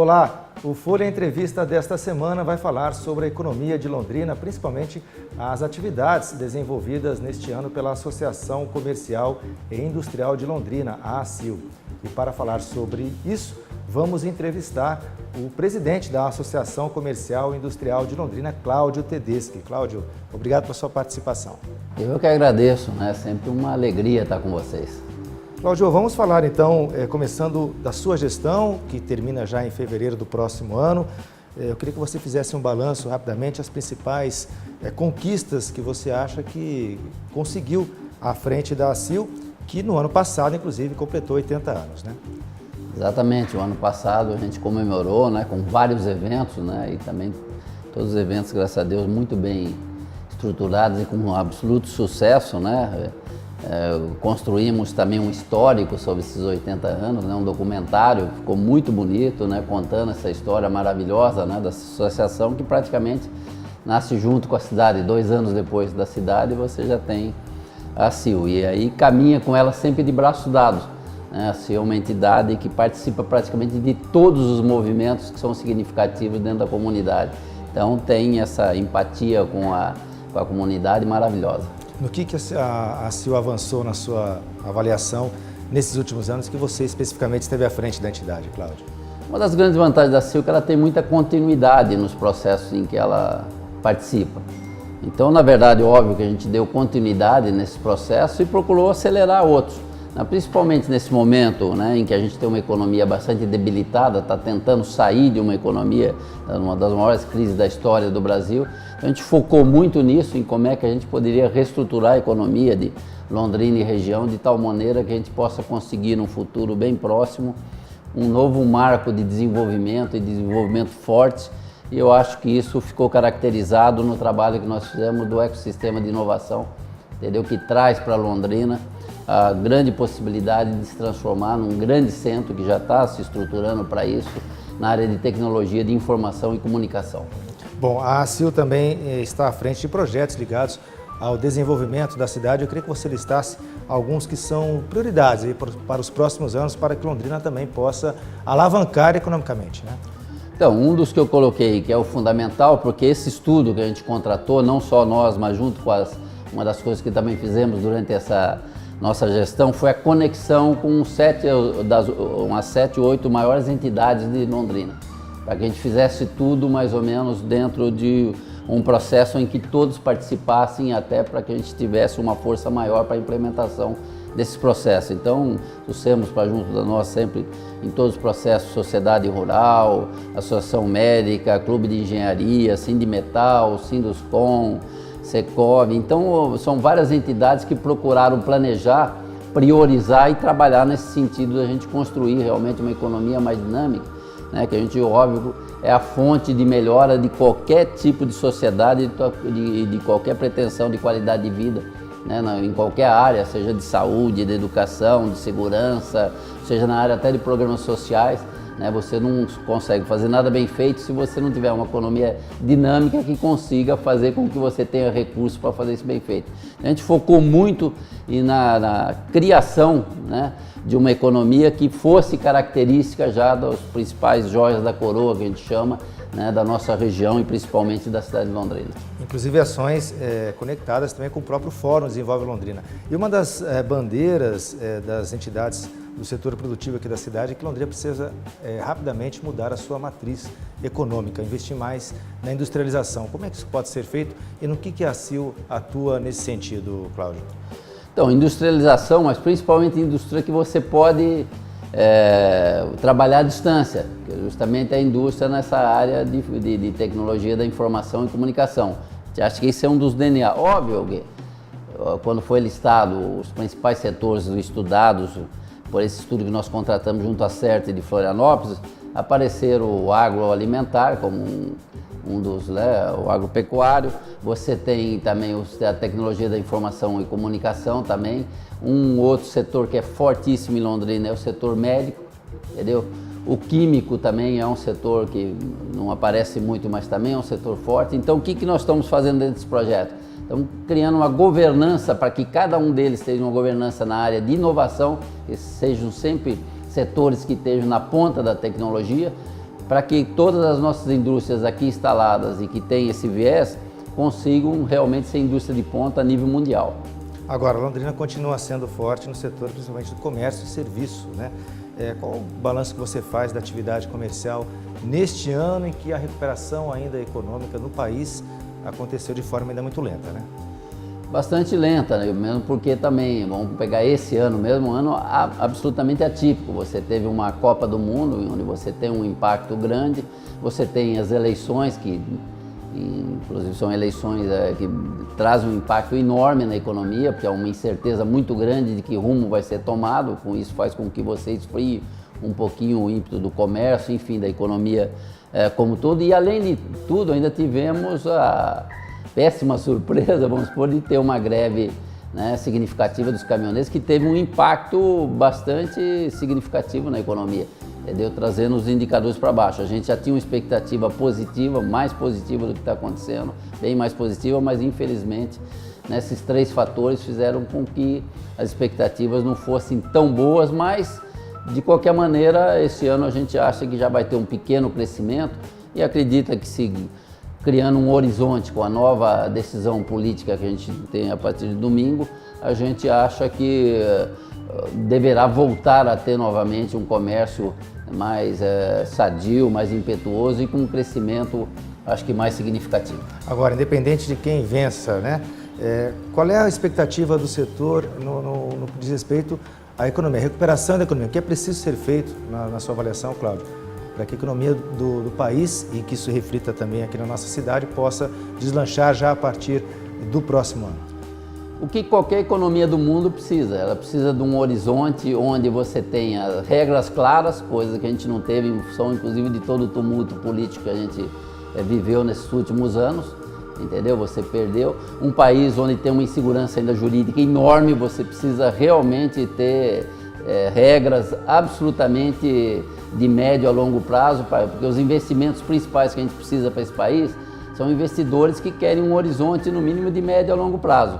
Olá, o Folha Entrevista desta semana vai falar sobre a economia de Londrina, principalmente as atividades desenvolvidas neste ano pela Associação Comercial e Industrial de Londrina, a ACIL. E para falar sobre isso, vamos entrevistar o presidente da Associação Comercial e Industrial de Londrina, Cláudio Tedeschi. Cláudio, obrigado pela sua participação. Eu que agradeço, é sempre uma alegria estar com vocês. Cláudio, vamos falar então, começando da sua gestão, que termina já em fevereiro do próximo ano. Eu queria que você fizesse um balanço rapidamente, as principais conquistas que você acha que conseguiu à frente da ACIL, que no ano passado, inclusive, completou 80 anos, né? Exatamente, o ano passado a gente comemorou, com vários eventos, e também todos os eventos, graças a Deus, muito bem estruturados e com um absoluto sucesso, construímos também um histórico sobre esses 80 anos, um documentário, ficou muito bonito, contando essa história maravilhosa da associação, que praticamente nasce junto com a cidade. 2 anos depois da cidade você já tem a ACIL, e aí caminha com ela sempre de braços dados. A ACIL é uma entidade que participa praticamente de todos os movimentos que são significativos dentro da comunidade, então tem essa empatia com a comunidade maravilhosa. No que a ACIL avançou na sua avaliação nesses últimos anos que você especificamente esteve à frente da entidade, Cláudio? Uma das grandes vantagens da ACIL é que ela tem muita continuidade nos processos em que ela participa. Então, na verdade, óbvio que a gente deu continuidade nesse processo e procurou acelerar outros. Principalmente nesse momento em que a gente tem uma economia bastante debilitada, está tentando sair de uma economia, uma das maiores crises da história do Brasil. Então, a gente focou muito nisso, em como é que a gente poderia reestruturar a economia de Londrina e região, de tal maneira que a gente possa conseguir, num futuro bem próximo, um novo marco de desenvolvimento e desenvolvimento forte. E eu acho que isso ficou caracterizado no trabalho que nós fizemos do ecossistema de inovação, entendeu? Que traz para Londrina a grande possibilidade de se transformar num grande centro que já está se estruturando para isso, na área de tecnologia de informação e comunicação. Bom, a ACIL também está à frente de projetos ligados ao desenvolvimento da cidade. Eu queria que você listasse alguns que são prioridades aí para os próximos anos, para que Londrina também possa alavancar economicamente, Então, um dos que eu coloquei, que é o fundamental, porque esse estudo que a gente contratou, não só nós, mas junto com uma das coisas que também fizemos durante essa nossa gestão, foi a conexão com umas 7 ou 8 maiores entidades de Londrina, para que a gente fizesse tudo mais ou menos dentro de um processo em que todos participassem, até para que a gente tivesse uma força maior para a implementação desse processo. Então, trouxemos para junto da nós sempre, em todos os processos, Sociedade Rural, Associação Médica, Clube de Engenharia, Sindimetal, Sinduscom, Secov. Então, são várias entidades que procuraram planejar, priorizar e trabalhar nesse sentido de a gente construir realmente uma economia mais dinâmica, que a gente, óbvio, é a fonte de melhora de qualquer tipo de sociedade, de qualquer pretensão de qualidade de vida, em qualquer área, seja de saúde, de educação, de segurança, seja na área até de programas sociais. Você não consegue fazer nada bem feito se você não tiver uma economia dinâmica que consiga fazer com que você tenha recursos para fazer isso bem feito. A gente focou muito na criação de uma economia que fosse característica já das principais joias da coroa, que a gente chama, da nossa região e principalmente da cidade de Londrina. Inclusive ações conectadas também com o próprio Fórum Desenvolve Londrina. E uma das bandeiras das entidades do setor produtivo aqui da cidade é que Londrina precisa rapidamente mudar a sua matriz econômica, investir mais na industrialização. Como é que isso pode ser feito e no que a ACIL atua nesse sentido, Cláudio? Então, industrialização, mas principalmente indústria que você pode trabalhar à distância, que é justamente a indústria nessa área de tecnologia da informação e comunicação. Acho que esse é um dos DNA. Óbvio que quando foi listado os principais setores estudados por esse estudo que nós contratamos junto à CERT de Florianópolis, apareceram o agroalimentar como um dos, o agropecuário. Você tem também a tecnologia da informação e comunicação também. Um outro setor que é fortíssimo em Londrina é o setor médico, entendeu? O químico também é um setor que não aparece muito, mas também é um setor forte. Então, o que nós estamos fazendo dentro desse projeto? Estamos criando uma governança para que cada um deles tenha uma governança na área de inovação, que sejam sempre setores que estejam na ponta da tecnologia, para que todas as nossas indústrias aqui instaladas e que têm esse viés consigam realmente ser indústria de ponta a nível mundial. Agora, Londrina continua sendo forte no setor, principalmente do comércio e serviço, né? Qual o balanço que você faz da atividade comercial neste ano em que a recuperação ainda econômica no país aconteceu de forma ainda muito lenta, né? Bastante lenta, né? Mesmo porque também, vamos pegar esse ano mesmo, um ano absolutamente atípico. Você teve uma Copa do Mundo, onde você tem um impacto grande, você tem as eleições, que inclusive são eleições que trazem um impacto enorme na economia, porque há uma incerteza muito grande de que rumo vai ser tomado, com isso faz com que você esfrie um pouquinho o ímpeto do comércio, enfim, da economia como todo. E além de tudo, ainda tivemos a péssima surpresa, vamos supor, de ter uma greve, né, significativa dos caminhoneiros, que teve um impacto bastante significativo na economia, entendeu? Trazendo os indicadores para baixo. A gente já tinha uma expectativa positiva, mais positiva do que está acontecendo, bem mais positiva, mas infelizmente, né, esses três fatores fizeram com que as expectativas não fossem tão boas, mas de qualquer maneira, esse ano a gente acha que já vai ter um pequeno crescimento e acredita que se criando um horizonte com a nova decisão política que a gente tem a partir de domingo, a gente acha que deverá voltar a ter novamente um comércio mais sadio, mais impetuoso e com um crescimento, acho que mais significativo. Agora, independente de quem vença, né? Qual é a expectativa do setor no que diz respeito à economia, a recuperação da economia? O que é preciso ser feito, na sua avaliação, Cláudio, para que a economia do país, e que isso reflita também aqui na nossa cidade, possa deslanchar já a partir do próximo ano? O que qualquer economia do mundo precisa? Ela precisa de um horizonte onde você tenha regras claras, coisas que a gente não teve em função, inclusive, de todo o tumulto político que a gente viveu nesses últimos anos, entendeu? Você perdeu um país onde tem uma insegurança ainda jurídica enorme, você precisa realmente ter regras absolutamente de médio a longo prazo, porque os investimentos principais que a gente precisa para esse país são investidores que querem um horizonte no mínimo de médio a longo prazo.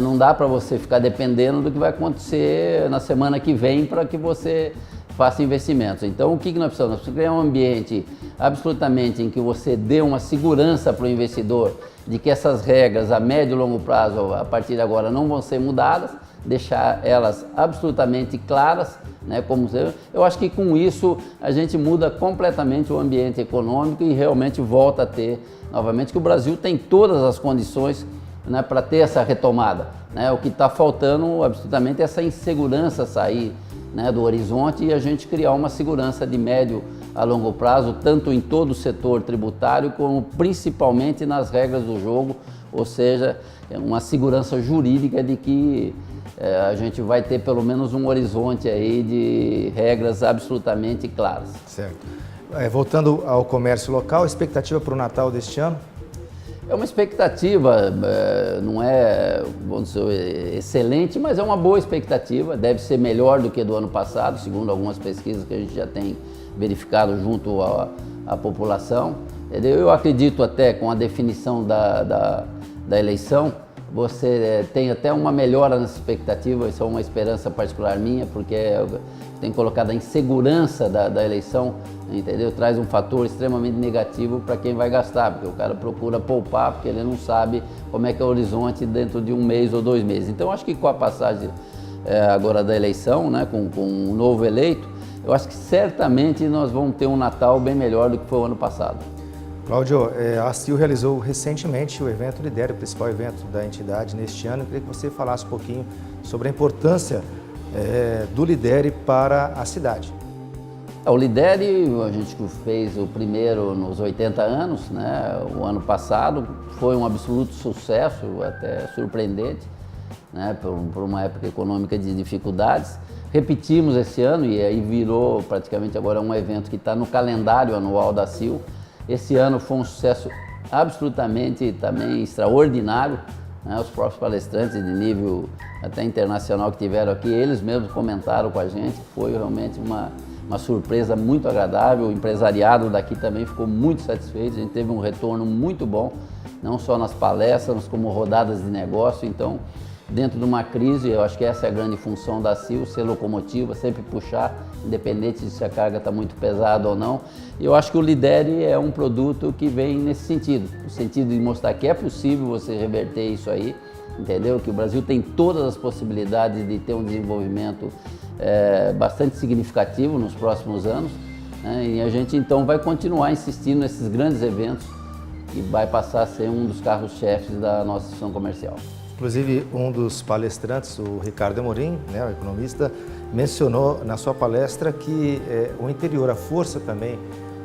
Não dá para você ficar dependendo do que vai acontecer na semana que vem para que você faça investimentos. Então, o que nós precisamos? Nós precisamos criar um ambiente absolutamente em que você dê uma segurança para o investidor de que essas regras a médio e longo prazo, a partir de agora, não vão ser mudadas, deixar elas absolutamente claras, né, como eu acho que com isso a gente muda completamente o ambiente econômico e realmente volta a ter novamente que o Brasil tem todas as condições, né, para ter essa retomada, né? O que está faltando absolutamente é essa insegurança sair, né, do horizonte e a gente criar uma segurança de médio a longo prazo, tanto em todo o setor tributário como principalmente nas regras do jogo, ou seja, uma segurança jurídica de que a gente vai ter pelo menos um horizonte aí de regras absolutamente claras. Certo. Voltando ao comércio local, a expectativa para o Natal deste ano? É uma expectativa, não é, vamos dizer, excelente, mas é uma boa expectativa. Deve ser melhor do que do ano passado, segundo algumas pesquisas que a gente já tem verificado junto à população. Entendeu? Eu acredito até com a definição da eleição, você tem até uma melhora nessa expectativa, isso é uma esperança particular minha, porque tem colocado a insegurança da eleição, entendeu? Traz um fator extremamente negativo para quem vai gastar, porque o cara procura poupar, porque ele não sabe como é que é o horizonte dentro de um mês ou 2 meses. Então, acho que com a passagem agora da eleição, né, com um novo eleito, eu acho que certamente nós vamos ter um Natal bem melhor do que foi o ano passado. Cláudio, a ACIL realizou recentemente o evento Lidere, o principal evento da entidade neste ano. Eu queria que você falasse um pouquinho sobre a importância do Lidere para a cidade. O Lidere, a gente fez o primeiro nos 80 anos, né? O ano passado, foi um absoluto sucesso, até surpreendente, né? Por uma época econômica de dificuldades. Repetimos esse ano e aí virou praticamente agora um evento que está no calendário anual da ACIL. Esse ano foi um sucesso absolutamente também extraordinário, né? Os próprios palestrantes de nível até internacional que tiveram aqui, eles mesmos comentaram com a gente, foi realmente uma surpresa muito agradável. O empresariado daqui também ficou muito satisfeito, a gente teve um retorno muito bom, não só nas palestras, como rodadas de negócio. Então, dentro de uma crise. Eu acho que essa é a grande função da CIL, ser locomotiva, sempre puxar, independente de se a carga está muito pesada ou não. E eu acho que o Lidere é um produto que vem nesse sentido, no sentido de mostrar que é possível você reverter isso aí, entendeu? Que o Brasil tem todas as possibilidades de ter um desenvolvimento bastante significativo nos próximos anos, né? E a gente então vai continuar insistindo nesses grandes eventos e vai passar a ser um dos carros-chefes da nossa instituição comercial. Inclusive, um dos palestrantes, o Ricardo Amorim, né, o economista, mencionou na sua palestra que o interior, a força também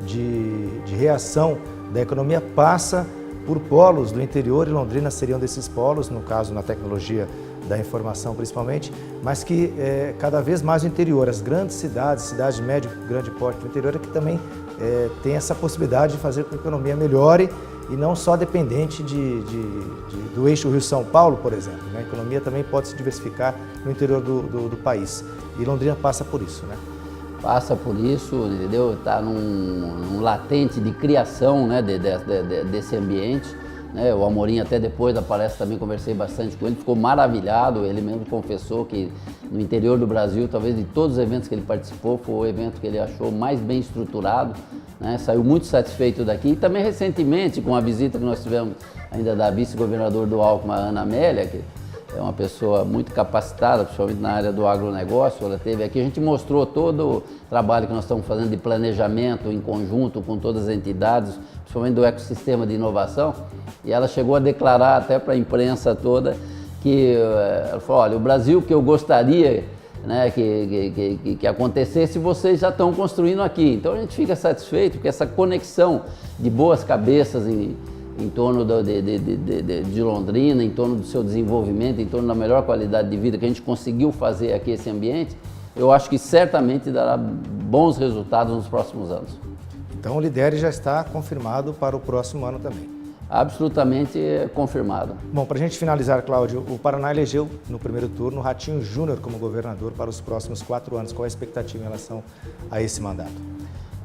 de reação da economia passa por polos do interior, e Londrina seria um desses polos, no caso na tecnologia da informação principalmente, mas que cada vez mais o interior, as grandes cidades, cidades de médio e grande porte do interior, é que também tem essa possibilidade de fazer com que a economia melhore e não só dependente do eixo Rio-São Paulo, por exemplo, né? A economia também pode se diversificar no interior do país, e Londrina passa por isso, né? Passa por isso, entendeu? Está num latente de criação, né, desse ambiente, né? O Amorim, até depois da palestra, também conversei bastante com ele, ficou maravilhado. Ele mesmo confessou que no interior do Brasil, talvez de todos os eventos que ele participou, foi o evento que ele achou mais bem estruturado, né? Saiu muito satisfeito daqui. E também recentemente, com a visita que nós tivemos ainda da vice-governador do Alckmin, a Ana Amélia, que é uma pessoa muito capacitada, principalmente na área do agronegócio. Ela esteve aqui, a gente mostrou todo o trabalho que nós estamos fazendo de planejamento em conjunto com todas as entidades, principalmente do ecossistema de inovação, e ela chegou a declarar até para a imprensa toda que, ela falou, olha, o Brasil que eu gostaria, né, que acontecesse, vocês já estão construindo aqui. Então a gente fica satisfeito porque essa conexão de boas cabeças em torno de Londrina, em torno do seu desenvolvimento, em torno da melhor qualidade de vida que a gente conseguiu fazer aqui esse ambiente, eu acho que certamente dará bons resultados nos próximos anos. Então o Lidere já está confirmado para o próximo ano também. Absolutamente confirmado. Bom, para a gente finalizar, Cláudio, o Paraná elegeu no primeiro turno o Ratinho Júnior como governador para os próximos 4 anos. Qual é a expectativa em relação a esse mandato?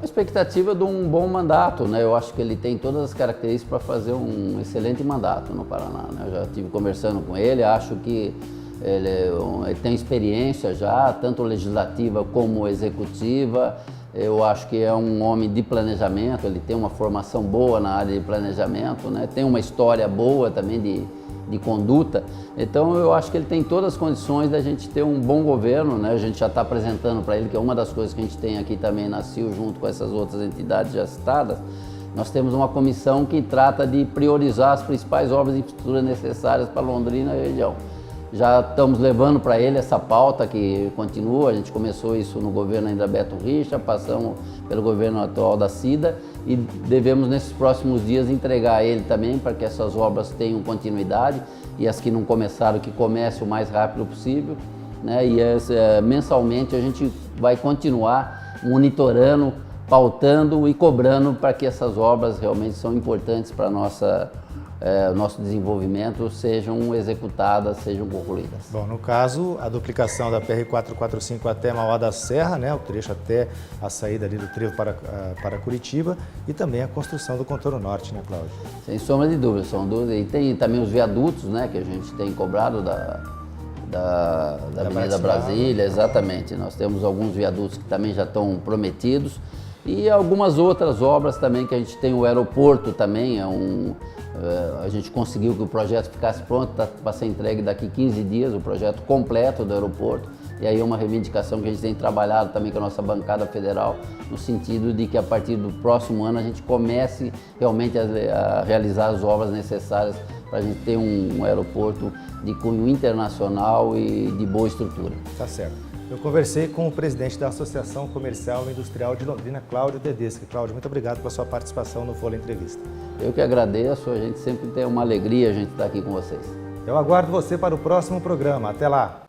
A expectativa de um bom mandato, né? Eu acho que ele tem todas as características para fazer um excelente mandato no Paraná, né? Eu já estive conversando com ele, acho que ele tem experiência já, tanto legislativa como executiva. Eu acho que é um homem de planejamento, ele tem uma formação boa na área de planejamento, né? Tem uma história boa também de conduta. Então eu acho que ele tem todas as condições da gente ter um bom governo, né? A gente já está apresentando para ele, que é uma das coisas que a gente tem aqui também na CIL, junto com essas outras entidades já citadas. Nós temos uma comissão que trata de priorizar as principais obras de infraestrutura necessárias para Londrina e a região. Já estamos levando para ele essa pauta que continua, a gente começou isso no governo ainda Beto Richa, passamos pelo governo atual da Cida e devemos nesses próximos dias entregar a ele também para que essas obras tenham continuidade e as que não começaram, que comecem o mais rápido possível, né? E mensalmente a gente vai continuar monitorando, pautando e cobrando para que essas obras realmente são importantes para o nosso desenvolvimento sejam executadas, sejam concluídas. Bom, no caso, a duplicação da PR-445 até Mauá da Serra, né, o trecho até a saída ali do trevo para Curitiba, e também a construção do contorno norte, né, Cláudio? Sem sombra de dúvida, são dúvidas. E tem também os viadutos, né, que a gente tem cobrado da Avenida Brasília, exatamente. Nós temos alguns viadutos que também já estão prometidos e algumas outras obras também que a gente tem. O aeroporto também a gente conseguiu que o projeto ficasse pronto para ser entregue daqui 15 dias, o projeto completo do aeroporto. E aí é uma reivindicação que a gente tem trabalhado também com a nossa bancada federal, no sentido de que a partir do próximo ano a gente comece realmente a realizar as obras necessárias para a gente ter um aeroporto de cunho internacional e de boa estrutura. Tá certo. Eu conversei com o presidente da Associação Comercial e Industrial de Londrina, Cláudio Dedeschi. Cláudio, muito obrigado pela sua participação no Folha Entrevista. Eu que agradeço, a gente sempre tem uma alegria a gente estar aqui com vocês. Eu aguardo você para o próximo programa. Até lá!